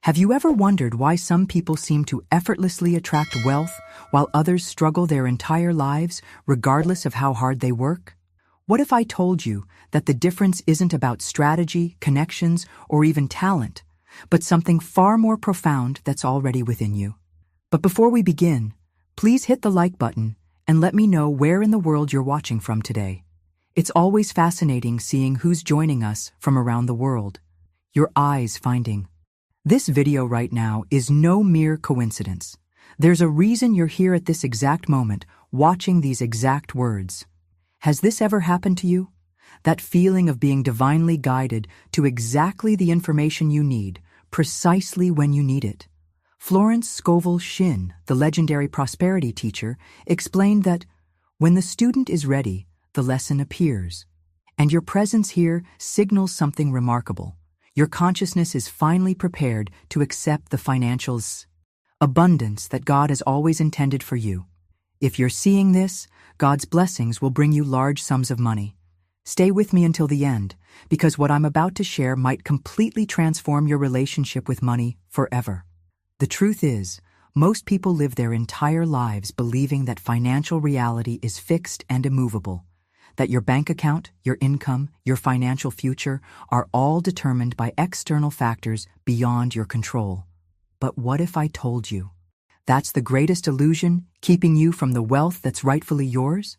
Have you ever wondered why some people seem to effortlessly attract wealth while others struggle their entire lives, regardless of how hard they work? What if I told you that the difference isn't about strategy, connections, or even talent, but something far more profound that's already within you? But before we begin, please hit the like button and let me know where in the world you're watching from today. It's always fascinating seeing who's joining us from around the world. Your eyes finding. This video right now is no mere coincidence. There's a reason you're here at this exact moment, watching these exact words. Has this ever happened to you? That feeling of being divinely guided to exactly the information you need, precisely when you need it. Florence Scovel Shinn, the legendary prosperity teacher, explained that when the student is ready, the lesson appears. And your presence here signals something remarkable. Your consciousness is finally prepared to accept the financial abundance that God has always intended for you. If you're seeing this, God's blessings will bring you large sums of money. Stay with me until the end, because what I'm about to share might completely transform your relationship with money forever. The truth is, most people live their entire lives believing that financial reality is fixed and immovable, that your bank account, your income, your financial future are all determined by external factors beyond your control. But what if I told you that's the greatest illusion keeping you from the wealth that's rightfully yours?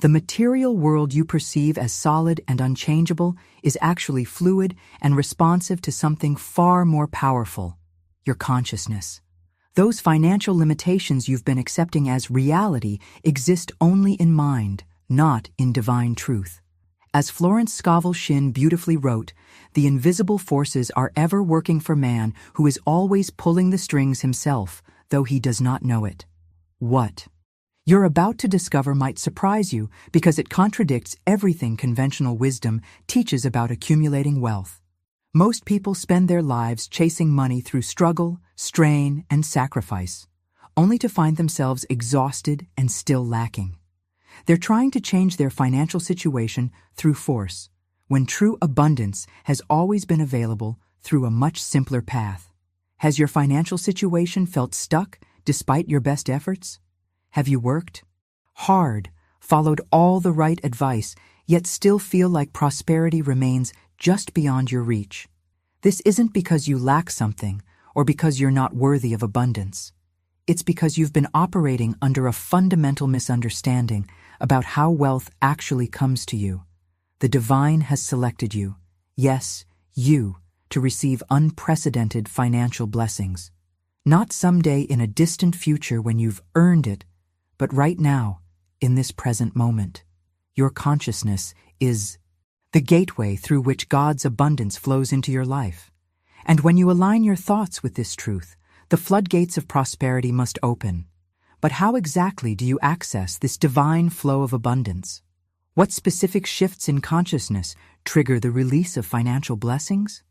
The material world you perceive as solid and unchangeable is actually fluid and responsive to something far more powerful, your consciousness. Those financial limitations you've been accepting as reality exist only in mind, not in divine truth. As Florence Scovel Shinn beautifully wrote, the invisible forces are ever working for man who is always pulling the strings himself, though he does not know it. What you're about to discover might surprise you because it contradicts everything conventional wisdom teaches about accumulating wealth. Most people spend their lives chasing money through struggle, strain, and sacrifice, only to find themselves exhausted and still lacking. They're trying to change their financial situation through force, when true abundance has always been available through a much simpler path. Has your financial situation felt stuck despite your best efforts? Have you worked hard, followed all the right advice, yet still feel like prosperity remains just beyond your reach? This isn't because you lack something or because you're not worthy of abundance. It's because you've been operating under a fundamental misunderstanding about how wealth actually comes to you. The divine has selected you, yes, you, to receive unprecedented financial blessings. Not someday in a distant future when you've earned it, but right now, in this present moment. Your consciousness is the gateway through which God's abundance flows into your life. And when you align your thoughts with this truth, the floodgates of prosperity must open. But how exactly do you access this divine flow of abundance? What specific shifts in consciousness trigger the release of financial blessings?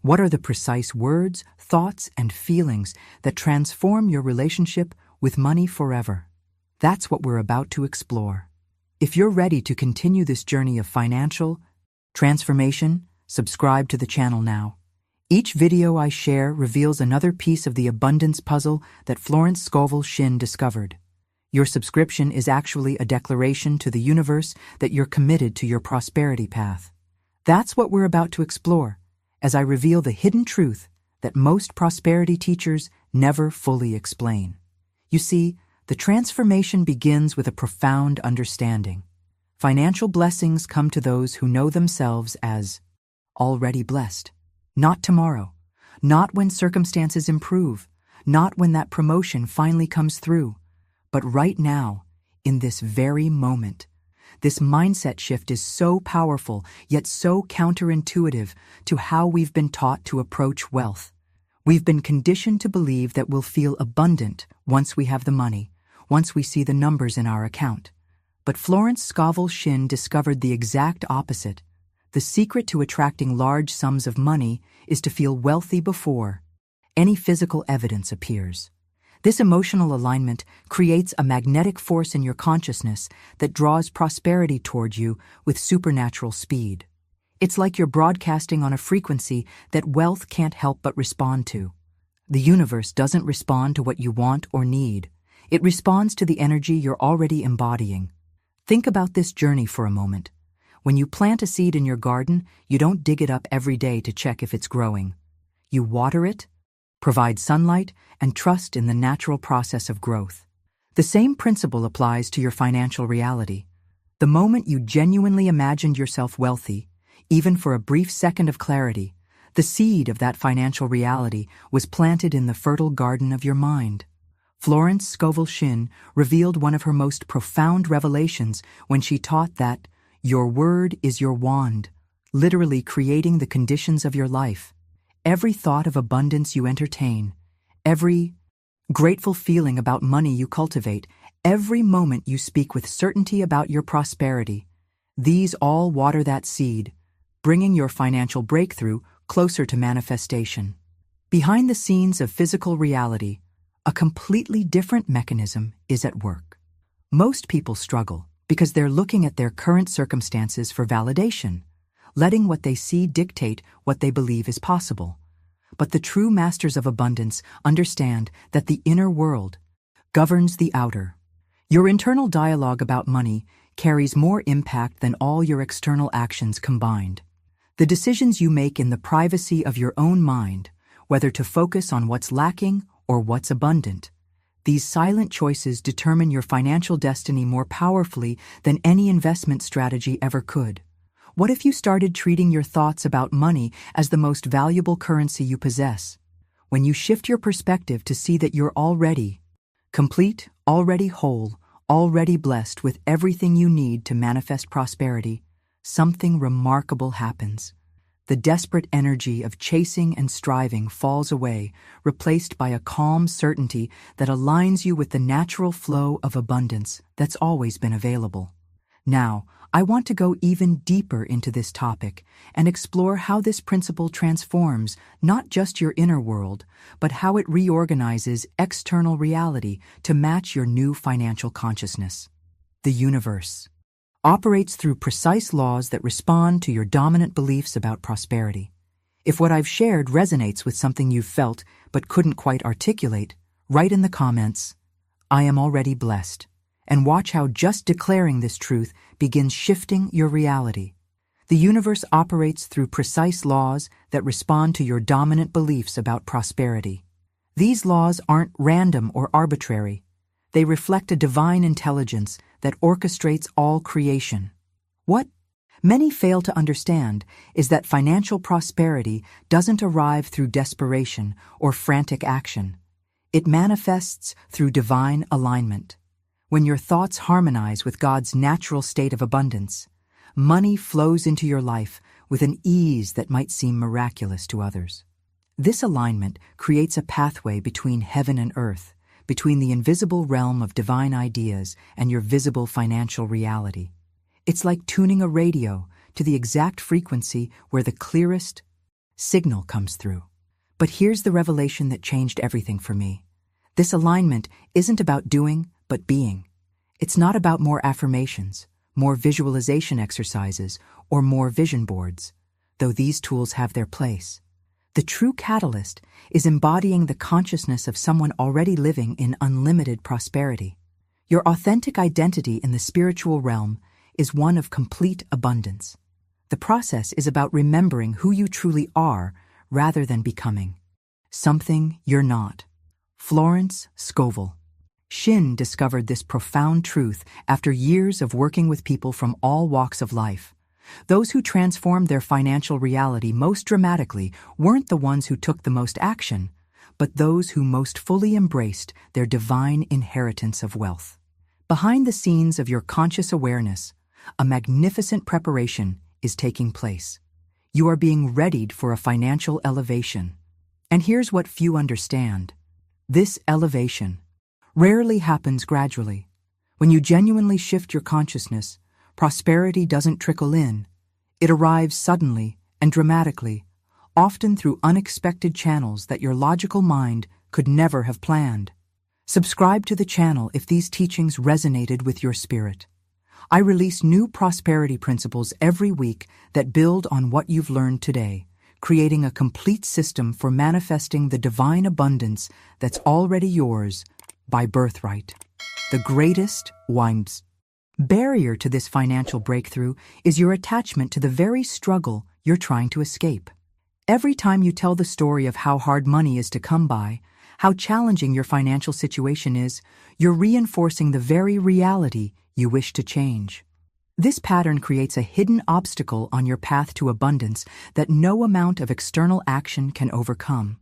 What are the precise words, thoughts, and feelings that transform your relationship with money forever? That's what we're about to explore. If you're ready to continue this journey of financial transformation, subscribe to the channel now. Each video I share reveals another piece of the abundance puzzle that Florence Scovel Shinn discovered. Your subscription is actually a declaration to the universe that you're committed to your prosperity path. That's what we're about to explore, as I reveal the hidden truth that most prosperity teachers never fully explain. You see, the transformation begins with a profound understanding. Financial blessings come to those who know themselves as already blessed. Not tomorrow, not when circumstances improve, not when that promotion finally comes through, but right now, in this very moment. This mindset shift is so powerful, yet so counterintuitive to how we've been taught to approach wealth. We've been conditioned to believe that we'll feel abundant once we have the money, once we see the numbers in our account. But Florence Scovel Shinn discovered the exact opposite. The secret to attracting large sums of money is to feel wealthy before any physical evidence appears. This emotional alignment creates a magnetic force in your consciousness that draws prosperity toward you with supernatural speed. It's like you're broadcasting on a frequency that wealth can't help but respond to. The universe doesn't respond to what you want or need. It responds to the energy you're already embodying. Think about this journey for a moment. When you plant a seed in your garden, you don't dig it up every day to check if it's growing. You water it, provide sunlight, and trust in the natural process of growth. The same principle applies to your financial reality. The moment you genuinely imagined yourself wealthy, even for a brief second of clarity, the seed of that financial reality was planted in the fertile garden of your mind. Florence Scovel Shinn revealed one of her most profound revelations when she taught that your word is your wand, literally creating the conditions of your life. Every thought of abundance you entertain, every grateful feeling about money you cultivate, every moment you speak with certainty about your prosperity, these all water that seed, bringing your financial breakthrough closer to manifestation. Behind the scenes of physical reality, a completely different mechanism is at work. Most people struggle because they're looking at their current circumstances for validation, letting what they see dictate what they believe is possible. But the true masters of abundance understand that the inner world governs the outer. Your internal dialogue about money carries more impact than all your external actions combined. The decisions you make in the privacy of your own mind, whether to focus on what's lacking or what's abundant, these silent choices determine your financial destiny more powerfully than any investment strategy ever could. What if you started treating your thoughts about money as the most valuable currency you possess? When you shift your perspective to see that you're already complete, already whole, already blessed with everything you need to manifest prosperity, something remarkable happens. The desperate energy of chasing and striving falls away, replaced by a calm certainty that aligns you with the natural flow of abundance that's always been available. Now, I want to go even deeper into this topic and explore how this principle transforms not just your inner world, but how it reorganizes external reality to match your new financial consciousness. The universe operates through precise laws that respond to your dominant beliefs about prosperity. If what I've shared resonates with something you've felt but couldn't quite articulate, write in the comments, "I am already blessed," and watch how just declaring this truth begins shifting your reality. The universe operates through precise laws that respond to your dominant beliefs about prosperity. These laws aren't random or arbitrary. They reflect a divine intelligence that orchestrates all creation. What many fail to understand is that financial prosperity doesn't arrive through desperation or frantic action. It manifests through divine alignment. When your thoughts harmonize with God's natural state of abundance, money flows into your life with an ease that might seem miraculous to others. This alignment creates a pathway between heaven and earth, between the invisible realm of divine ideas and your visible financial reality. It's like tuning a radio to the exact frequency where the clearest signal comes through. But here's the revelation that changed everything for me. This alignment isn't about doing, but being. It's not about more affirmations, more visualization exercises, or more vision boards, though these tools have their place. The true catalyst is embodying the consciousness of someone already living in unlimited prosperity. Your authentic identity in the spiritual realm is one of complete abundance. The process is about remembering who you truly are rather than becoming something you're not. Florence Scovel Shinn discovered this profound truth after years of working with people from all walks of life. Those who transformed their financial reality most dramatically weren't the ones who took the most action, but those who most fully embraced their divine inheritance of wealth. Behind the scenes of your conscious awareness, a magnificent preparation is taking place. You are being readied for a financial elevation. And here's what few understand. This elevation rarely happens gradually. When you genuinely shift your consciousness, prosperity doesn't trickle in. It arrives suddenly and dramatically, often through unexpected channels that your logical mind could never have planned. Subscribe to the channel if these teachings resonated with your spirit. I release new prosperity principles every week that build on what you've learned today, creating a complete system for manifesting the divine abundance that's already yours by birthright. The greatest barrier to this financial breakthrough is your attachment to the very struggle you're trying to escape. Every time you tell the story of how hard money is to come by, how challenging your financial situation is, you're reinforcing the very reality you wish to change. This pattern creates a hidden obstacle on your path to abundance that no amount of external action can overcome.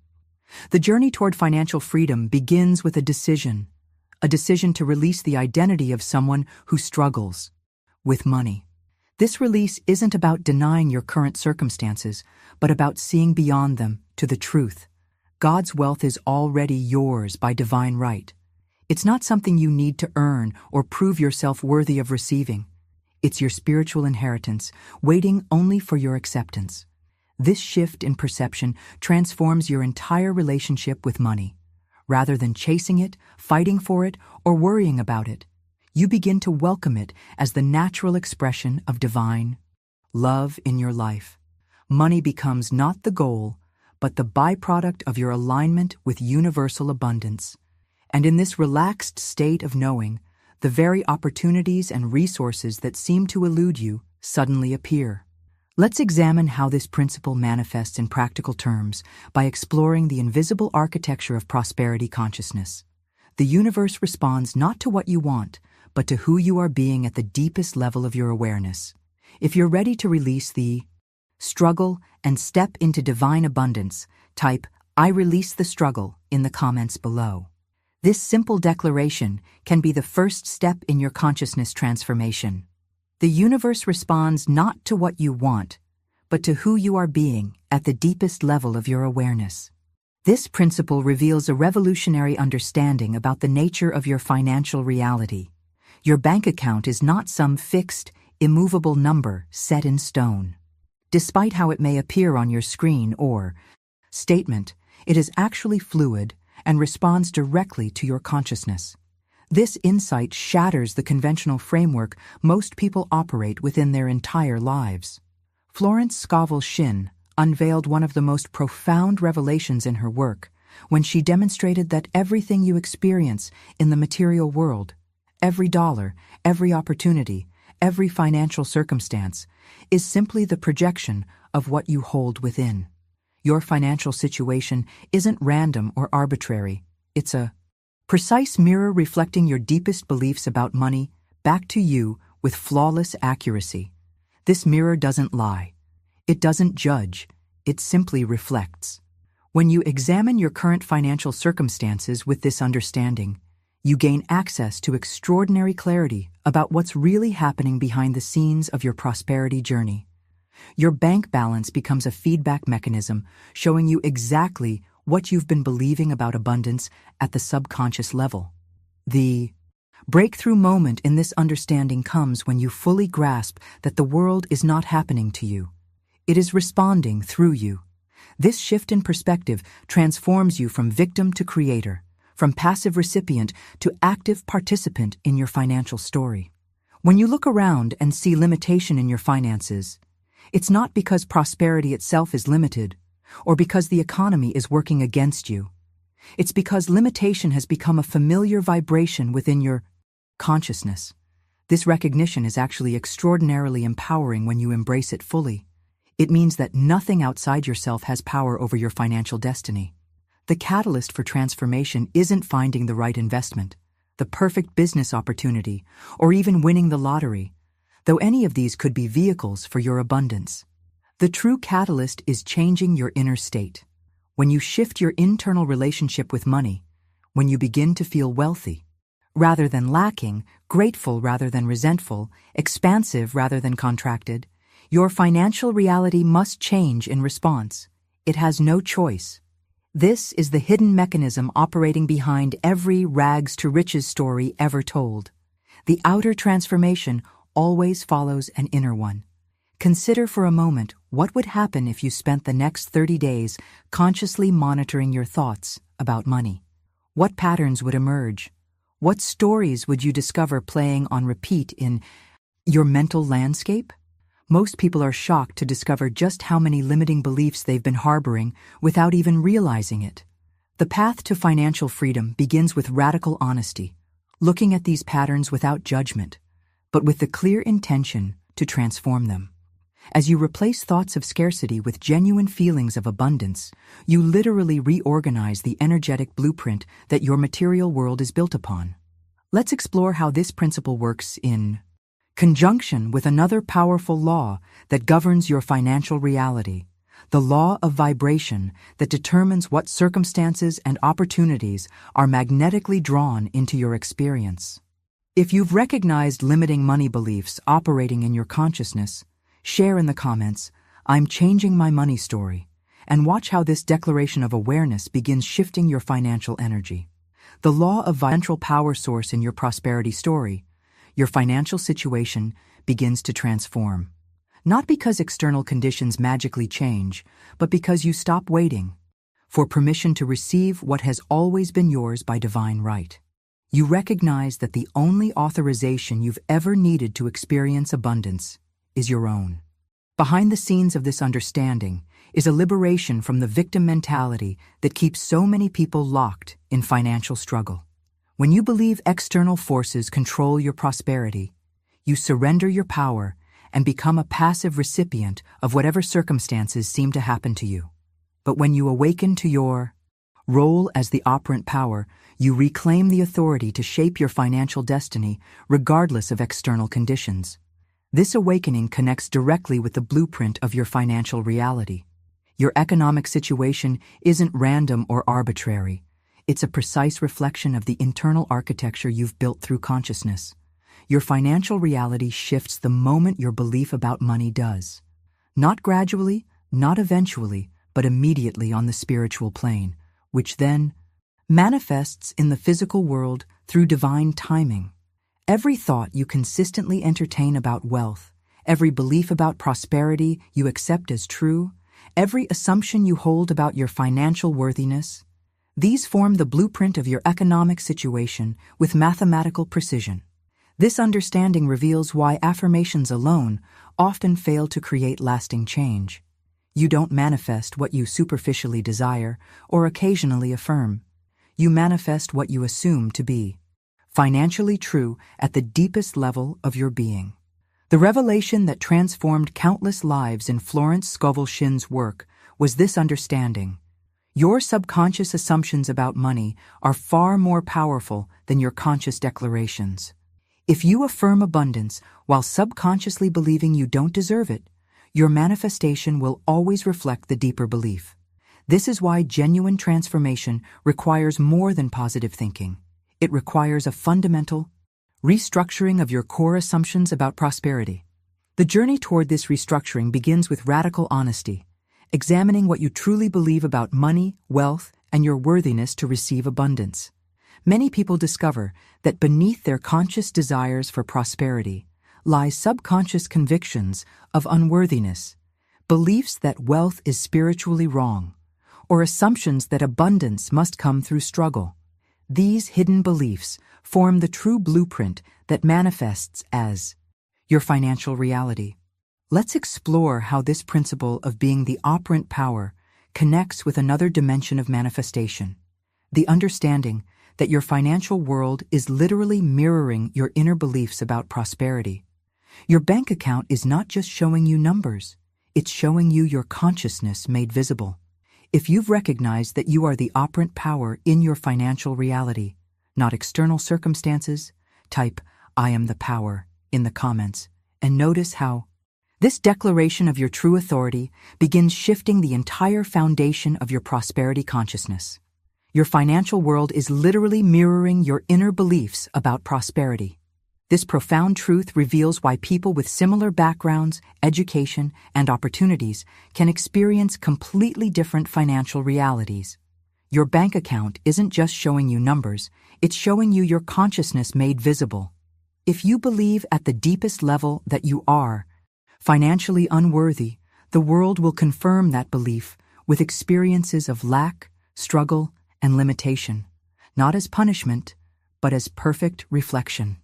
The journey toward financial freedom begins with a decision to release the identity of someone who struggles with money. This release isn't about denying your current circumstances, but about seeing beyond them to the truth. God's wealth is already yours by divine right. It's not something you need to earn or prove yourself worthy of receiving. It's your spiritual inheritance, waiting only for your acceptance. This shift in perception transforms your entire relationship with money. Rather than chasing it, fighting for it, or worrying about it, you begin to welcome it as the natural expression of divine love in your life. Money becomes not the goal, but the byproduct of your alignment with universal abundance. And in this relaxed state of knowing, the very opportunities and resources that seem to elude you suddenly appear. Let's examine how this principle manifests in practical terms by exploring the invisible architecture of prosperity consciousness. The universe responds not to what you want, but to who you are being at the deepest level of your awareness. If you're ready to release the struggle and step into divine abundance, type "I release the struggle" in the comments below. This simple declaration can be the first step in your consciousness transformation. The universe responds not to what you want, but to who you are being at the deepest level of your awareness. This principle reveals a revolutionary understanding about the nature of your financial reality. Your bank account is not some fixed, immovable number set in stone. Despite how it may appear on your screen or statement, it is actually fluid and responds directly to your consciousness. This insight shatters the conventional framework most people operate within their entire lives. Florence Scovel Shinn unveiled one of the most profound revelations in her work when she demonstrated that everything you experience in the material world, every dollar, every opportunity, every financial circumstance, is simply the projection of what you hold within. Your financial situation isn't random or arbitrary. It's a precise mirror reflecting your deepest beliefs about money back to you with flawless accuracy. This mirror doesn't lie. It doesn't judge. It simply reflects. When you examine your current financial circumstances with this understanding, you gain access to extraordinary clarity about what's really happening behind the scenes of your prosperity journey. Your bank balance becomes a feedback mechanism showing you exactly what you've been believing about abundance at the subconscious level. The breakthrough moment in this understanding comes when you fully grasp that the world is not happening to you. It is responding through you. This shift in perspective transforms you from victim to creator, from passive recipient to active participant in your financial story. When you look around and see limitation in your finances, it's not because prosperity itself is limited or because the economy is working against you. It's because limitation has become a familiar vibration within your consciousness. This recognition is actually extraordinarily empowering when you embrace it fully. It means that nothing outside yourself has power over your financial destiny. The catalyst for transformation isn't finding the right investment, the perfect business opportunity, or even winning the lottery, though any of these could be vehicles for your abundance. The true catalyst is changing your inner state. When you shift your internal relationship with money, when you begin to feel wealthy, rather than lacking, grateful rather than resentful, expansive rather than contracted, your financial reality must change in response. It has no choice. This is the hidden mechanism operating behind every rags to riches story ever told. The outer transformation always follows an inner one. Consider for a moment what would happen if you spent the next 30 days consciously monitoring your thoughts about money. What patterns would emerge? What stories would you discover playing on repeat in your mental landscape? Most people are shocked to discover just how many limiting beliefs they've been harboring without even realizing it. The path to financial freedom begins with radical honesty, looking at these patterns without judgment, but with the clear intention to transform them. As you replace thoughts of scarcity with genuine feelings of abundance, you literally reorganize the energetic blueprint that your material world is built upon. Let's explore how this principle works in conjunction with another powerful law that governs your financial reality, the law of vibration that determines what circumstances and opportunities are magnetically drawn into your experience. If you've recognized limiting money beliefs operating in your consciousness, share in the comments, "I'm changing my money story," and watch how this declaration of awareness begins shifting your financial energy. The law of central power source in your prosperity story, your financial situation begins to transform. Not because external conditions magically change, but because you stop waiting for permission to receive what has always been yours by divine right. You recognize that the only authorization you've ever needed to experience abundance is your own. Behind the scenes of this understanding is a liberation from the victim mentality that keeps so many people locked in financial struggle. When you believe external forces control your prosperity, you surrender your power and become a passive recipient of whatever circumstances seem to happen to you. But when you awaken to your role as the operant power, you reclaim the authority to shape your financial destiny regardless of external conditions. This awakening connects directly with the blueprint of your financial reality. Your economic situation isn't random or arbitrary. It's a precise reflection of the internal architecture you've built through consciousness. Your financial reality shifts the moment your belief about money does. Not gradually, not eventually, but immediately on the spiritual plane, which then manifests in the physical world through divine timing. Every thought you consistently entertain about wealth, every belief about prosperity you accept as true, every assumption you hold about your financial worthiness, these form the blueprint of your economic situation with mathematical precision. This understanding reveals why affirmations alone often fail to create lasting change. You don't manifest what you superficially desire or occasionally affirm. You manifest what you assume to be financially true at the deepest level of your being. The revelation that transformed countless lives in Florence Scovel Shinn's work was this understanding. Your subconscious assumptions about money are far more powerful than your conscious declarations. If you affirm abundance while subconsciously believing you don't deserve it, your manifestation will always reflect the deeper belief. This is why genuine transformation requires more than positive thinking. It requires a fundamental restructuring of your core assumptions about prosperity. The journey toward this restructuring begins with radical honesty, examining what you truly believe about money, wealth, and your worthiness to receive abundance. Many people discover that beneath their conscious desires for prosperity lie subconscious convictions of unworthiness, beliefs that wealth is spiritually wrong, or assumptions that abundance must come through struggle. These hidden beliefs form the true blueprint that manifests as your financial reality. Let's explore how this principle of being the operant power connects with another dimension of manifestation, the understanding that your financial world is literally mirroring your inner beliefs about prosperity. Your bank account is not just showing you numbers, it's showing you your consciousness made visible. If you've recognized that you are the operant power in your financial reality, not external circumstances, type "I am the power" in the comments and notice how this declaration of your true authority begins shifting the entire foundation of your prosperity consciousness. Your financial world is literally mirroring your inner beliefs about prosperity. This profound truth reveals why people with similar backgrounds, education, and opportunities can experience completely different financial realities. Your bank account isn't just showing you numbers, it's showing you your consciousness made visible. If you believe at the deepest level that you are financially unworthy, the world will confirm that belief with experiences of lack, struggle, and limitation, not as punishment, but as perfect reflection.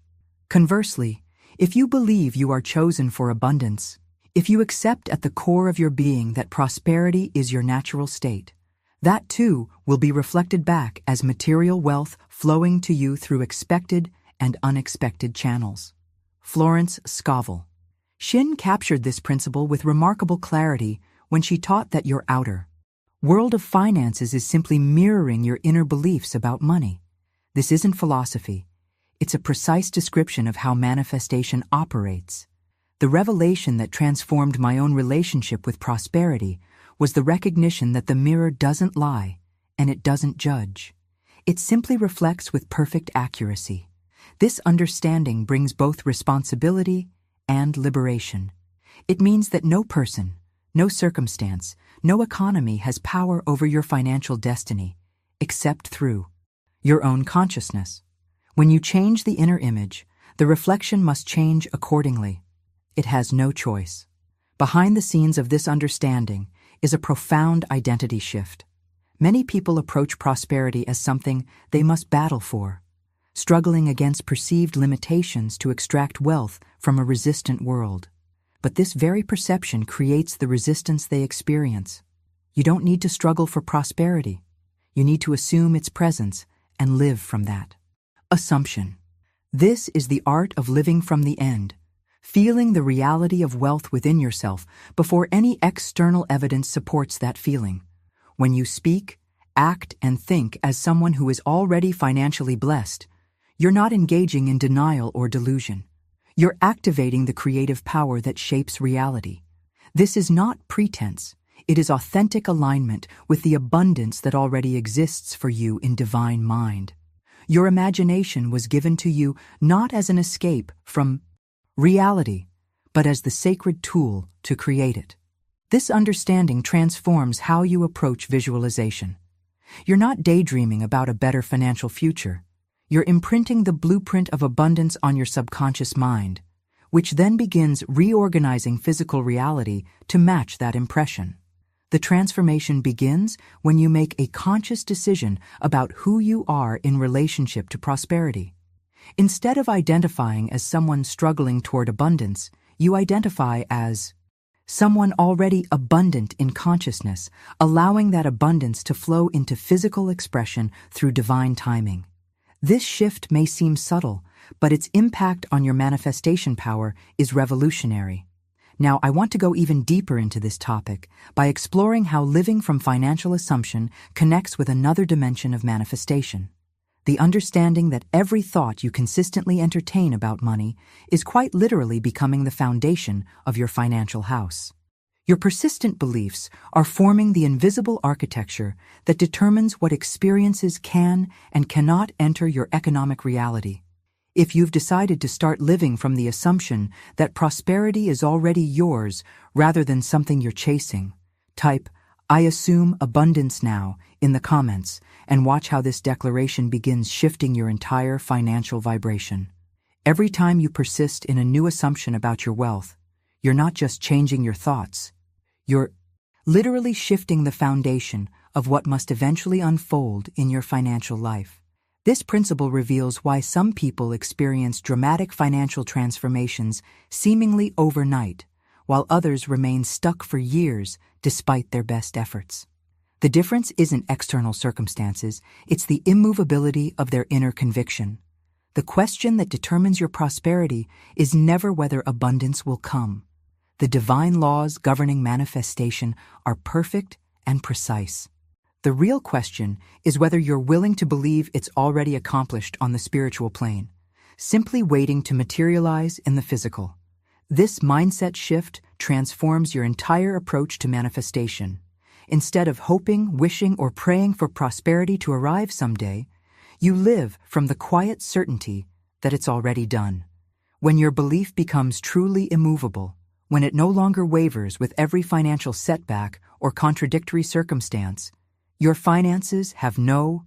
Conversely, if you believe you are chosen for abundance, If you accept at the core of your being that prosperity is your natural state, that too will be reflected back as material wealth flowing to you through expected and unexpected channels. Florence Scovel Shinn captured this principle with remarkable clarity when she taught that your outer world of finances is simply mirroring your inner beliefs about money. This isn't philosophy. It's a precise description of how manifestation operates. The revelation that transformed my own relationship with prosperity was the recognition that the mirror doesn't lie and it doesn't judge. It simply reflects with perfect accuracy. This understanding brings both responsibility and liberation. It means that no person, no circumstance, no economy has power over your financial destiny, except through your own consciousness. When you change the inner image, the reflection must change accordingly. It has no choice. Behind the scenes of this understanding is a profound identity shift. Many people approach prosperity as something they must battle for, struggling against perceived limitations to extract wealth from a resistant world. But this very perception creates the resistance they experience. You don't need to struggle for prosperity. You need to assume its presence and live from that. Assumption. This is the art of living from the end, feeling the reality of wealth within yourself before any external evidence supports that feeling. When you speak, act, and think as someone who is already financially blessed, you're not engaging in denial or delusion. You're activating the creative power that shapes reality. This is not pretense. It is authentic alignment with the abundance that already exists for you in divine mind. Your imagination was given to you not as an escape from reality, but as the sacred tool to create it. This understanding transforms how you approach visualization. You're not daydreaming about a better financial future. You're imprinting the blueprint of abundance on your subconscious mind, which then begins reorganizing physical reality to match that impression. The transformation begins when you make a conscious decision about who you are in relationship to prosperity. Instead of identifying as someone struggling toward abundance, you identify as someone already abundant in consciousness, allowing that abundance to flow into physical expression through divine timing. This shift may seem subtle, but its impact on your manifestation power is revolutionary. Now, I want to go even deeper into this topic by exploring how living from financial assumption connects with another dimension of manifestation. The understanding that every thought you consistently entertain about money is quite literally becoming the foundation of your financial house. Your persistent beliefs are forming the invisible architecture that determines what experiences can and cannot enter your economic reality. If you've decided to start living from the assumption that prosperity is already yours rather than something you're chasing, type, "I assume abundance now" in the comments and watch how this declaration begins shifting your entire financial vibration. Every time you persist in a new assumption about your wealth, you're not just changing your thoughts. You're literally shifting the foundation of what must eventually unfold in your financial life. This principle reveals why some people experience dramatic financial transformations seemingly overnight, while others remain stuck for years despite their best efforts. The difference isn't external circumstances, it's the immovability of their inner conviction. The question that determines your prosperity is never whether abundance will come. The divine laws governing manifestation are perfect and precise. The real question is whether you're willing to believe it's already accomplished on the spiritual plane, simply waiting to materialize in the physical. This mindset shift transforms your entire approach to manifestation. Instead of hoping, wishing, or praying for prosperity to arrive someday, you live from the quiet certainty that it's already done. When your belief becomes truly immovable, when it no longer wavers with every financial setback or contradictory circumstance, your finances have no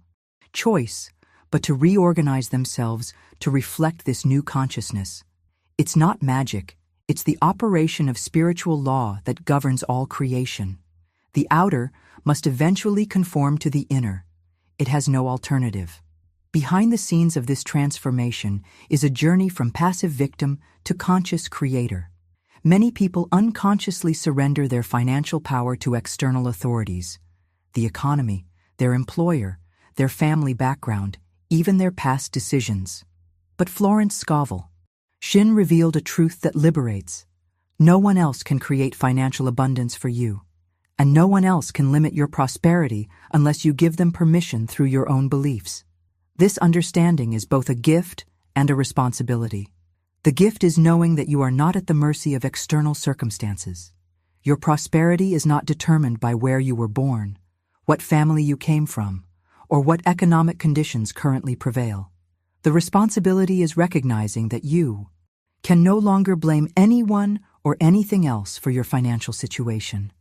choice but to reorganize themselves to reflect this new consciousness. It's not magic, it's the operation of spiritual law that governs all creation. The outer must eventually conform to the inner. It has no alternative. Behind the scenes of this transformation is a journey from passive victim to conscious creator. Many people unconsciously surrender their financial power to external authorities, the economy, their employer, their family background, even their past decisions. But Florence Scovel Shinn revealed a truth that liberates. No one else can create financial abundance for you, and no one else can limit your prosperity unless you give them permission through your own beliefs. This understanding is both a gift and a responsibility. The gift is knowing that you are not at the mercy of external circumstances. Your prosperity is not determined by where you were born, what family you came from, or what economic conditions currently prevail. The responsibility is recognizing that you can no longer blame anyone or anything else for your financial situation.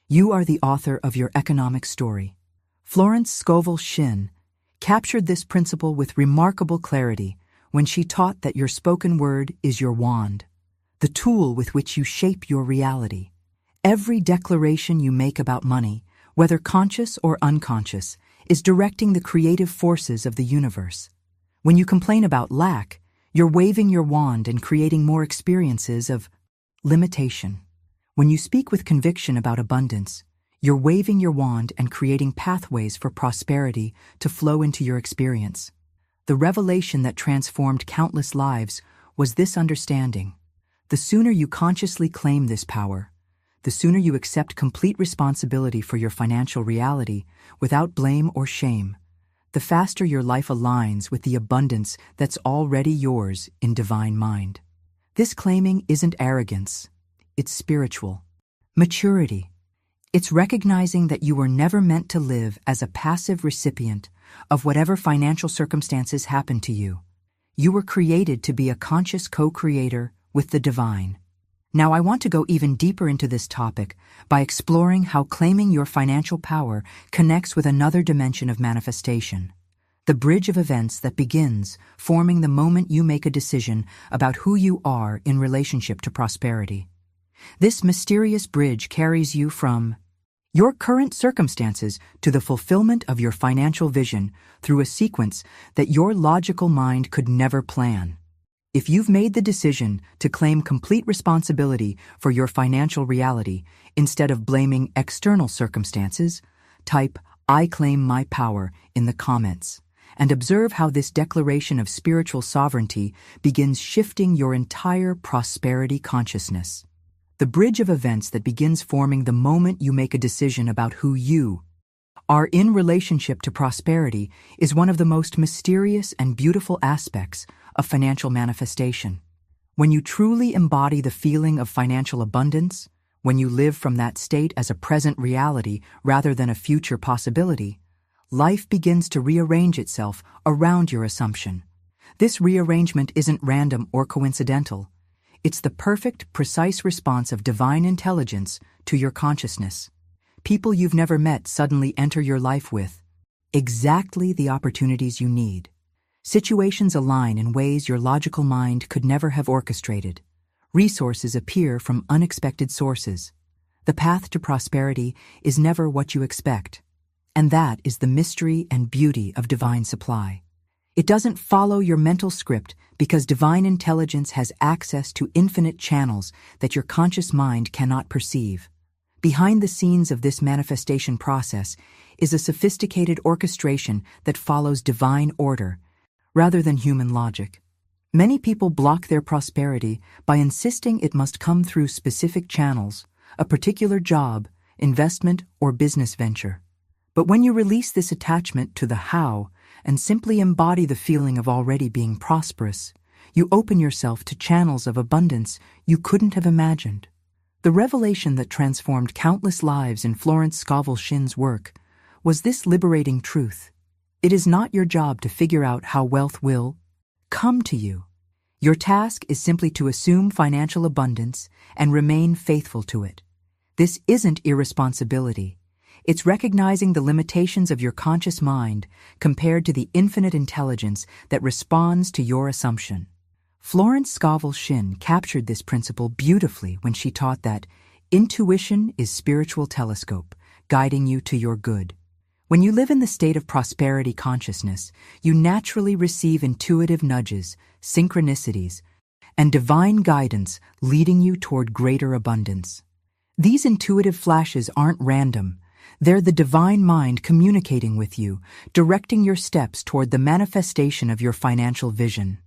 You are the author of your economic story. Florence Scovel Shinn captured this principle with remarkable clarity when she taught that your spoken word is your wand, the tool with which you shape your reality. Every declaration you make about money, whether conscious or unconscious, is directing the creative forces of the universe. When you complain about lack, you're waving your wand and creating more experiences of limitation. When you speak with conviction about abundance, you're waving your wand and creating pathways for prosperity to flow into your experience. The revelation that transformed countless lives was this understanding. The sooner you consciously claim this power, the sooner you accept complete responsibility for your financial reality without blame or shame, the faster your life aligns with the abundance that's already yours in divine mind. This claiming isn't arrogance, it's spiritual maturity. It's recognizing that you were never meant to live as a passive recipient of whatever financial circumstances happen to you. You were created to be a conscious co-creator with the divine. Now I want to go even deeper into this topic by exploring how claiming your financial power connects with another dimension of manifestation, the bridge of events that begins forming the moment you make a decision about who you are in relationship to prosperity. This mysterious bridge carries you from your current circumstances to the fulfillment of your financial vision through a sequence that your logical mind could never plan. If you've made the decision to claim complete responsibility for your financial reality instead of blaming external circumstances, type "I claim my power" in the comments and observe how this declaration of spiritual sovereignty begins shifting your entire prosperity consciousness. The bridge of events that begins forming the moment you make a decision about who you are in relationship to prosperity is one of the most mysterious and beautiful aspects of financial manifestation. When you truly embody the feeling of financial abundance, when you live from that state as a present reality rather than a future possibility, life begins to rearrange itself around your assumption. This rearrangement isn't random or coincidental. It's the perfect, precise response of divine intelligence to your consciousness. People you've never met suddenly enter your life with exactly the opportunities you need. Situations align in ways your logical mind could never have orchestrated. Resources appear from unexpected sources. The path to prosperity is never what you expect. And that is the mystery and beauty of divine supply. It doesn't follow your mental script because divine intelligence has access to infinite channels that your conscious mind cannot perceive. Behind the scenes of this manifestation process is a sophisticated orchestration that follows divine order rather than human logic. Many people block their prosperity by insisting it must come through specific channels, a particular job, investment, or business venture. But when you release this attachment to the how and simply embody the feeling of already being prosperous, you open yourself to channels of abundance you couldn't have imagined. The revelation that transformed countless lives in Florence Scovel Shinn's work was this liberating truth. It is not your job to figure out how wealth will come to you. Your task is simply to assume financial abundance and remain faithful to it. This isn't irresponsibility. It's recognizing the limitations of your conscious mind compared to the infinite intelligence that responds to your assumption. Florence Scovel Shinn captured this principle beautifully when she taught that intuition is spiritual telescope, guiding you to your good. When you live in the state of prosperity consciousness, you naturally receive intuitive nudges, synchronicities, and divine guidance leading you toward greater abundance. These intuitive flashes aren't random. They're the divine mind communicating with you, directing your steps toward the manifestation of your financial vision.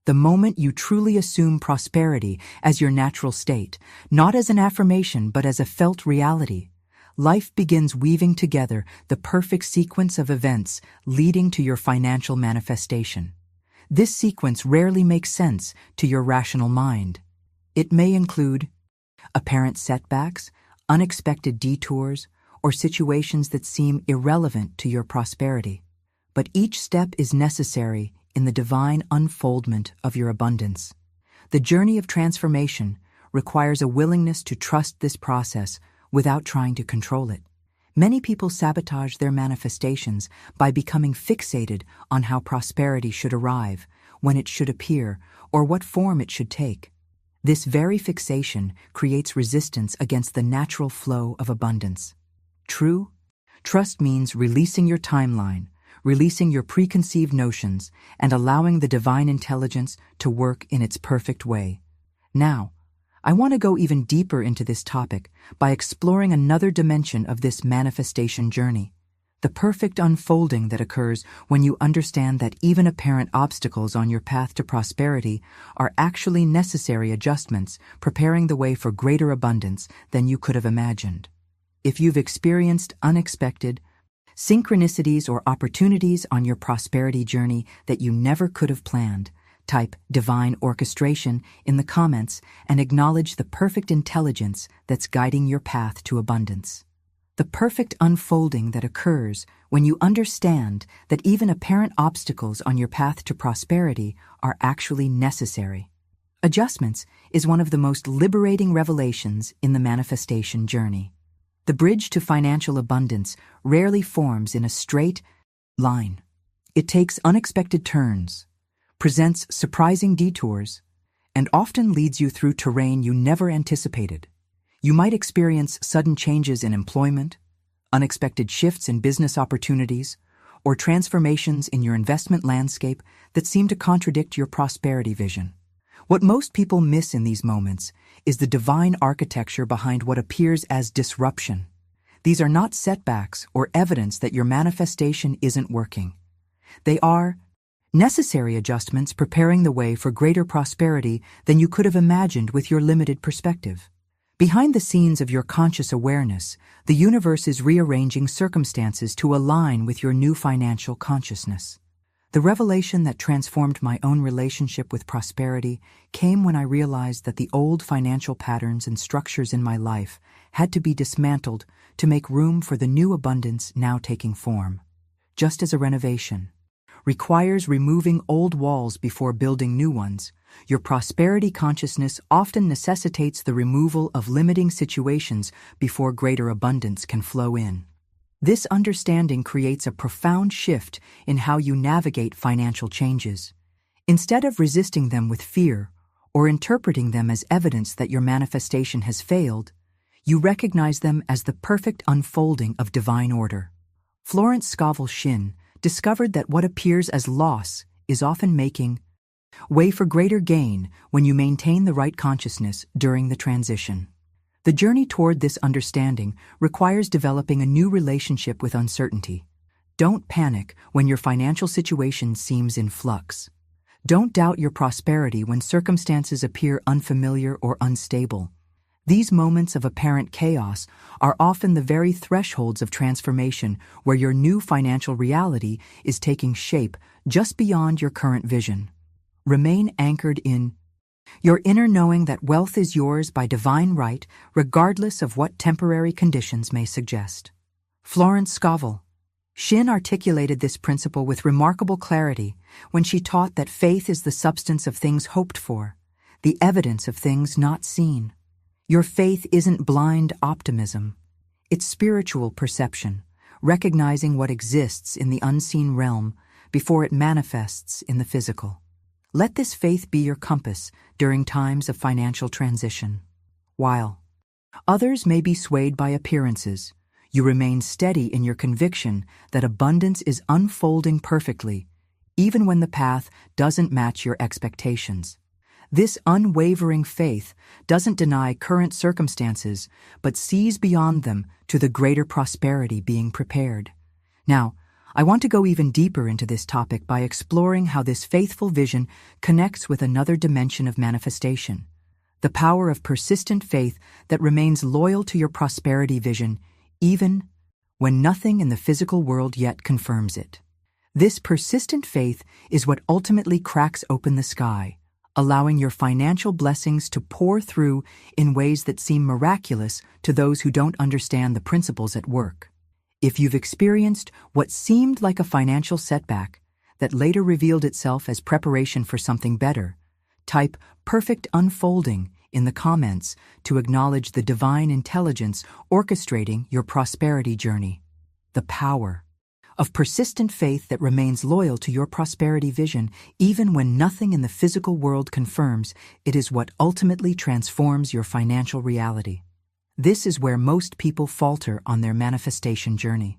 The moment you truly assume prosperity as your natural state, not as an affirmation but as a felt reality, life begins weaving together the perfect sequence of events leading to your financial manifestation. This sequence rarely makes sense to your rational mind. It may include apparent setbacks, unexpected detours, or situations that seem irrelevant to your prosperity. But each step is necessary in the divine unfoldment of your abundance. The journey of transformation requires a willingness to trust this process without trying to control it. Many people sabotage their manifestations by becoming fixated on how prosperity should arrive, when it should appear, or what form it should take. This very fixation creates resistance against the natural flow of abundance. True trust means releasing your timeline, releasing your preconceived notions, and allowing the divine intelligence to work in its perfect way. Now, I want to go even deeper into this topic by exploring another dimension of this manifestation journey, the perfect unfolding that occurs when you understand that even apparent obstacles on your path to prosperity are actually necessary adjustments preparing the way for greater abundance than you could have imagined. If you've experienced unexpected synchronicities or opportunities on your prosperity journey that you never could have planned, type divine orchestration in the comments and acknowledge the perfect intelligence that's guiding your path to abundance. The perfect unfolding that occurs when you understand that even apparent obstacles on your path to prosperity are actually necessary. Adjustments is one of the most liberating revelations in the manifestation journey. The bridge to financial abundance rarely forms in a straight line. It takes unexpected turns, presents surprising detours, and often leads you through terrain you never anticipated. You might experience sudden changes in employment, unexpected shifts in business opportunities, or transformations in your investment landscape that seem to contradict your prosperity vision. What most people miss in these moments is the divine architecture behind what appears as disruption. These are not setbacks or evidence that your manifestation isn't working. They are necessary adjustments preparing the way for greater prosperity than you could have imagined with your limited perspective. Behind the scenes of your conscious awareness, the universe is rearranging circumstances to align with your new financial consciousness. The revelation that transformed my own relationship with prosperity came when I realized that the old financial patterns and structures in my life had to be dismantled to make room for the new abundance now taking form. Just as a renovation requires removing old walls before building new ones, your prosperity consciousness often necessitates the removal of limiting situations before greater abundance can flow in. This understanding creates a profound shift in how you navigate financial changes. Instead of resisting them with fear or interpreting them as evidence that your manifestation has failed, you recognize them as the perfect unfolding of divine order. Florence Scovel Shinn discovered that what appears as loss is often making way for greater gain when you maintain the right consciousness during the transition. The journey toward this understanding requires developing a new relationship with uncertainty. Don't panic when your financial situation seems in flux. Don't doubt your prosperity when circumstances appear unfamiliar or unstable. These moments of apparent chaos are often the very thresholds of transformation where your new financial reality is taking shape just beyond your current vision. Remain anchored in your inner knowing that wealth is yours by divine right, regardless of what temporary conditions may suggest. Florence Scovel Shinn articulated this principle with remarkable clarity when she taught that faith is the substance of things hoped for, the evidence of things not seen. Your faith isn't blind optimism. It's spiritual perception, recognizing what exists in the unseen realm before it manifests in the physical. Let this faith be your compass during times of financial transition. While others may be swayed by appearances, you remain steady in your conviction that abundance is unfolding perfectly, even when the path doesn't match your expectations. This unwavering faith doesn't deny current circumstances, but sees beyond them to the greater prosperity being prepared. Now, I want to go even deeper into this topic by exploring how this faithful vision connects with another dimension of manifestation, the power of persistent faith that remains loyal to your prosperity vision, even when nothing in the physical world yet confirms it. This persistent faith is what ultimately cracks open the sky, allowing your financial blessings to pour through in ways that seem miraculous to those who don't understand the principles at work. If you've experienced what seemed like a financial setback that later revealed itself as preparation for something better, type "perfect unfolding" in the comments to acknowledge the divine intelligence orchestrating your prosperity journey. The power of persistent faith that remains loyal to your prosperity vision even when nothing in the physical world confirms it is what ultimately transforms your financial reality. This is where most people falter on their manifestation journey.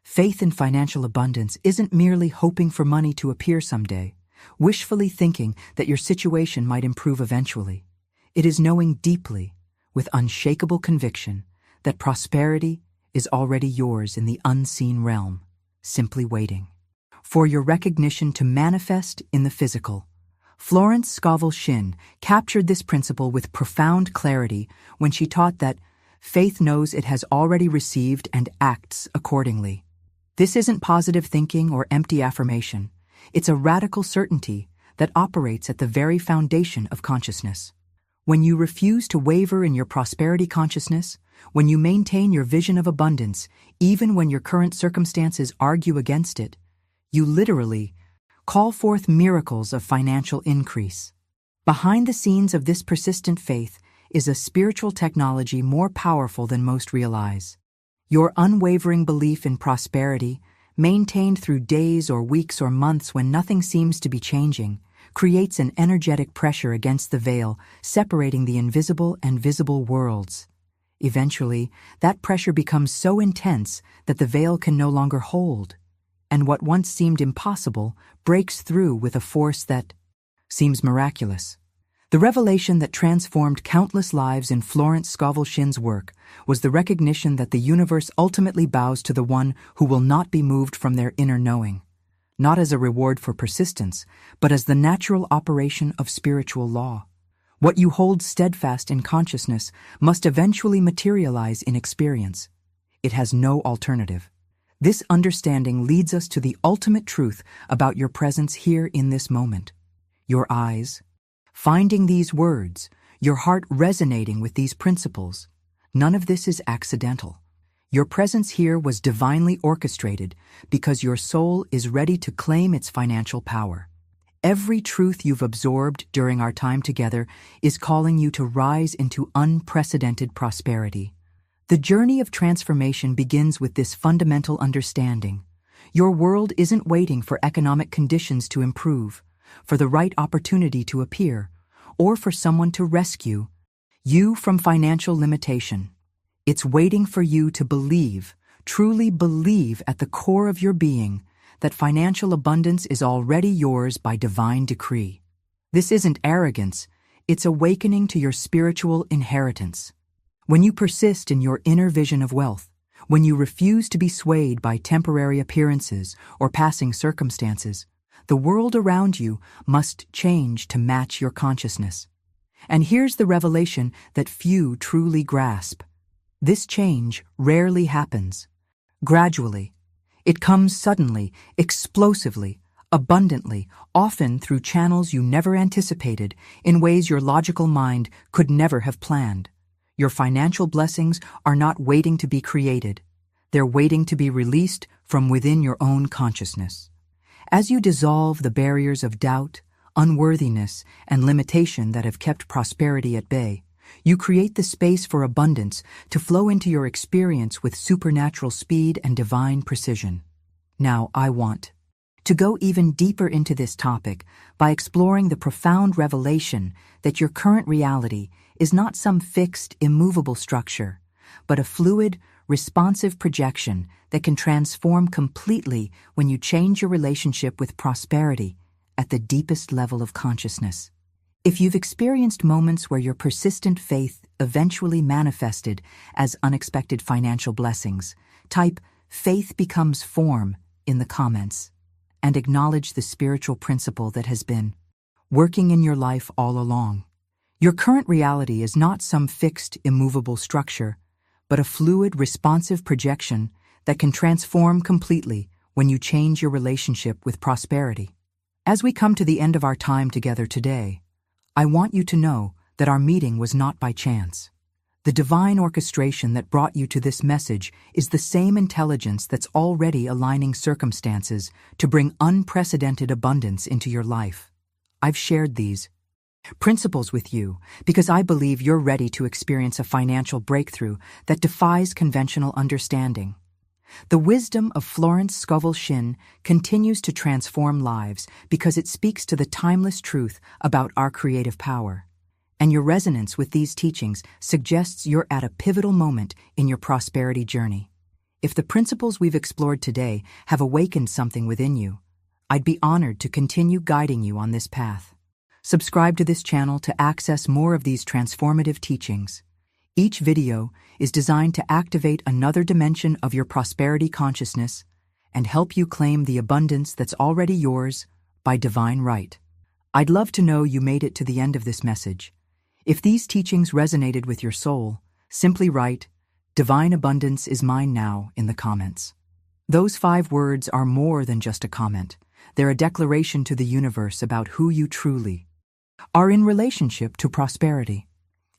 Faith in financial abundance isn't merely hoping for money to appear someday, wishfully thinking that your situation might improve eventually. It is knowing deeply, with unshakable conviction, that prosperity is already yours in the unseen realm, simply waiting for your recognition to manifest in the physical. Florence Scovel Shinn captured this principle with profound clarity when she taught that faith knows it has already received and acts accordingly. This isn't positive thinking or empty affirmation. It's a radical certainty that operates at the very foundation of consciousness. When you refuse to waver in your prosperity consciousness, when you maintain your vision of abundance, even when your current circumstances argue against it, you literally call forth miracles of financial increase. Behind the scenes of this persistent faith is a spiritual technology more powerful than most realize. Your unwavering belief in prosperity, maintained through days or weeks or months when nothing seems to be changing, creates an energetic pressure against the veil, separating the invisible and visible worlds. Eventually, that pressure becomes so intense that the veil can no longer hold, and what once seemed impossible breaks through with a force that seems miraculous. The revelation that transformed countless lives in Florence Scovel Shinn's work was the recognition that the universe ultimately bows to the one who will not be moved from their inner knowing, not as a reward for persistence, but as the natural operation of spiritual law. What you hold steadfast in consciousness must eventually materialize in experience. It has no alternative. This understanding leads us to the ultimate truth about your presence here in this moment. Your eyes finding these words, your heart resonating with these principles. None of this is accidental. Your presence here was divinely orchestrated because your soul is ready to claim its financial power. Every truth you've absorbed during our time together is calling you to rise into unprecedented prosperity. The journey of transformation begins with this fundamental understanding. Your world isn't waiting for economic conditions to improve, for the right opportunity to appear, or for someone to rescue you from financial limitation. It's waiting for you to believe, truly believe at the core of your being, that financial abundance is already yours by divine decree. This isn't arrogance, it's awakening to your spiritual inheritance. When you persist in your inner vision of wealth, when you refuse to be swayed by temporary appearances or passing circumstances, the world around you must change to match your consciousness. And here's the revelation that few truly grasp. This change rarely happens. Gradually. It comes suddenly, explosively, abundantly, often through channels you never anticipated, in ways your logical mind could never have planned. Your financial blessings are not waiting to be created. They're waiting to be released from within your own consciousness. As you dissolve the barriers of doubt, unworthiness, and limitation that have kept prosperity at bay, you create the space for abundance to flow into your experience with supernatural speed and divine precision. Now, I want to go even deeper into this topic by exploring the profound revelation that your current reality is not some fixed, immovable structure, but a fluid, responsive projection that can transform completely when you change your relationship with prosperity at the deepest level of consciousness. If you've experienced moments where your persistent faith eventually manifested as unexpected financial blessings, type "faith becomes form" in the comments and acknowledge the spiritual principle that has been working in your life all along. Your current reality is not some fixed, immovable structure, but a fluid, responsive projection that can transform completely when you change your relationship with prosperity. As we come to the end of our time together today, I want you to know that our meeting was not by chance. The divine orchestration that brought you to this message is the same intelligence that's already aligning circumstances to bring unprecedented abundance into your life. I've shared these principles with you because I believe you're ready to experience a financial breakthrough that defies conventional understanding. The wisdom of Florence Scovel Shinn continues to transform lives because it speaks to the timeless truth about our creative power. And your resonance with these teachings suggests you're at a pivotal moment in your prosperity journey. If the principles we've explored today have awakened something within you, I'd be honored to continue guiding you on this path. Subscribe to this channel to access more of these transformative teachings. Each video is designed to activate another dimension of your prosperity consciousness and help you claim the abundance that's already yours by divine right. I'd love to know you made it to the end of this message. If these teachings resonated with your soul, simply write, "Divine abundance is mine now" in the comments. Those 5 words are more than just a comment. They're a declaration to the universe about who you truly are in relationship to prosperity.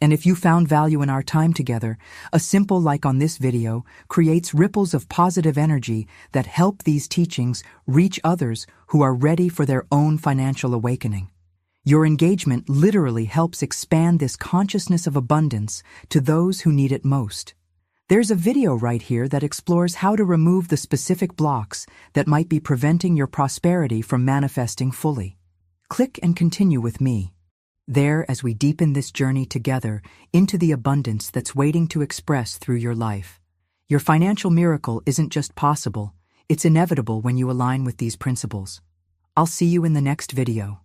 And if you found value in our time together, a simple like on this video creates ripples of positive energy that help these teachings reach others who are ready for their own financial awakening. Your engagement literally helps expand this consciousness of abundance to those who need it most. There's a video right here that explores how to remove the specific blocks that might be preventing your prosperity from manifesting fully. Click and continue with me. There, as we deepen this journey together into the abundance that's waiting to express through your life. Your financial miracle isn't just possible, it's inevitable when you align with these principles. I'll see you in the next video.